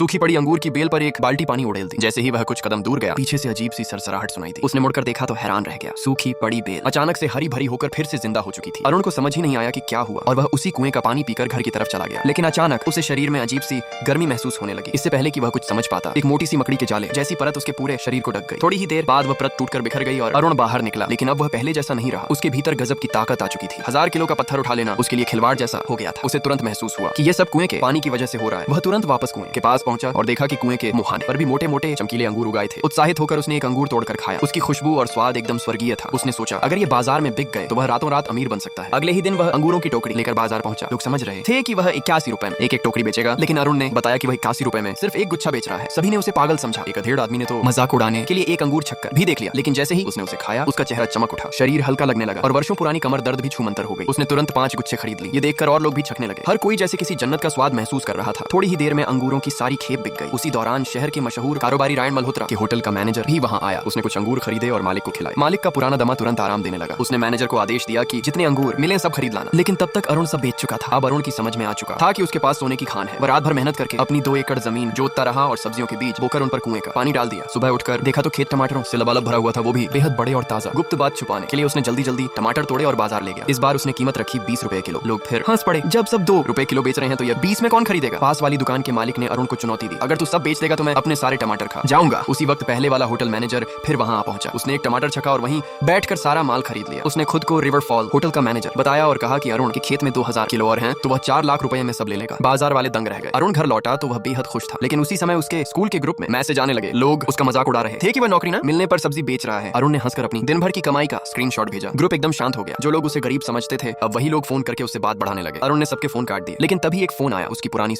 सूखी पड़ी अंगूर की बेल पर एक बाल्टी पानी उड़ेल दी। जैसे ही वह कुछ कदम दूर गया, पीछे से अजीब सी सरसराहट सुनाई दी। उसने मुड़कर देखा तो हैरान रह गया। सूखी पड़ी बेल अचानक से हरी भरी होकर फिर से जिंदा हो चुकी थी। अरुण को समझ ही नहीं आया कि क्या हुआ और वह उसी कुएं का पानी पीकर घर की तरफ चला गया। लेकिन अचानक उसे शरीर में अजीब सी गर्मी महसूस होने लगी। इससे पहले कि वह कुछ समझ पाता, एक मोटी सी मकड़ी के जाले जैसी परत उसके पूरे शरीर को ढक गई। थोड़ी ही देर बाद वह परत टूटकर बिखर गई और अरुण बाहर निकला। लेकिन अब वह पहले जैसा नहीं रहा। उसके भीतर गजब की ताकत आ चुकी थी। 1000 किलो का पत्थर उठा लेना उसके लिए खिलवाड़ जैसा हो गया था। उसे तुरंत महसूस हुआ कि यह सब कुएं के पानी की वजह से हो रहा है। वह तुरंत वापस कुएं के पास पहुंचा और देखा कि कुएं के मुहाने पर भी मोटे मोटे चमकीले अंगूर उगाए थे। उत्साहित होकर उसने एक अंगूर तोड़कर खाया। उसकी खुशबू और स्वाद एकदम स्वर्गीय था। उसने सोचा, अगर ये बाजार में बिक गए तो वह रातों रात अमीर बन सकता है। अगले ही दिन वह अंगूरों की टोकरी लेकर बाजार पहुंचा। लोग समझ रहे थे कि वह 81 रुपए में एक टोकरी बेचेगा, लेकिन अरुण ने बताया कि वह 81 रुपए में सिर्फ एक गुच्छा बेच रहा है। सभी ने उसे पागल समझा। एक अधेड़ आदमी ने तो मजाक उड़ाने के लिए एक अंगूर छक्कर भी देख लिया। लेकिन जैसे ही उसने उसे खाया, उसका चेहरा चमक उठा, शरीर हल्का लगने लगा और वर्षों पुरानी कमर दर्द भी छूमंतर हो गई। उसने तुरंत 5 गुच्छे खरीद लिए। ये देखकर और लोग भी छकने लगे। हर कोई जैसे किसी जन्नत का स्वाद महसूस कर रहा था। थोड़ी ही देर में अंगूरों की सारी खेप बिक गई। उसी दौरान शहर के मशहूर कारोबारी रायन मल्होत्रा के होटल का मैनेजर भी वहां आया। उसने कुछ अंगूर खरीदे और मालिक को खिलाए। मालिक का पुराना दमा तुरंत आराम देने लगा। उसने मैनेजर को आदेश दिया कि जितने अंगूर मिले सब खरीद लाना। लेकिन तब तक अरुण सब बेच चुका था। अब अरुण की समझ में आ चुका था कि उसके पास सोने की खान है। वह रात भर मेहनत करके अपनी 2 एकड़ जमीन जोतता रहा और सब्जियों के बीज बोकर उन पर कुएं का पानी डाल दिया। सुबह उठकर देखा तो खेत टमाटरों से लबालब भरा हुआ था, वो भी बेहद बड़े और ताजा। गुप्त बात छुपाने के लिए उसने जल्दी जल्दी टमाटर तोड़े और बाजार ले गया। इस बार उसने कीमत रखी 20 रुपए किलो। लोग फिर हंस पड़े। जब सब 2 रुपए किलो बेच रहे हैं तो यह 20 में कौन खरीदेगा। पास वाली दुकान के मालिक ने अरुण को चुनौती दी, अगर तू सब बेच देगा तो मैं अपने सारे टमाटर खा जाऊंगा। उसी वक्त पहले वाला होटल मैनेजर फिर वहां आ पहुंचा। उसने एक टमाटर छका और वहीं बैठकर सारा माल खरीद लिया। उसने खुद को रिवर फॉल होटल का मैनेजर बताया और कहा कि अरुण के खेत में 2000 किलो और हैं तो वह 4 लाख रुपए में सब ले लेगा। बाजार वाले दंग रह गए। अरुण घर लौटा तो वह बेहद खुश था। लेकिन उसी समय उसके स्कूल के ग्रुप में मैसेज आने लगे। लोग उसका मजाक उड़ा रहे थे कि वह नौकरी न मिलने पर सब्जी बेच रहा है। अरुण ने हंसकर अपनी दिन भर की कमाई का स्क्रीनशॉट भेजा। ग्रुप एकदम शांत हो गया। जो लोग उसे गरीब समझते थे अब वही लोग फोन करके उससे बात बढ़ाने लगे। अरुण ने सबके फोन काट दिए। लेकिन तभी एक फोन आया उसकी पुरानी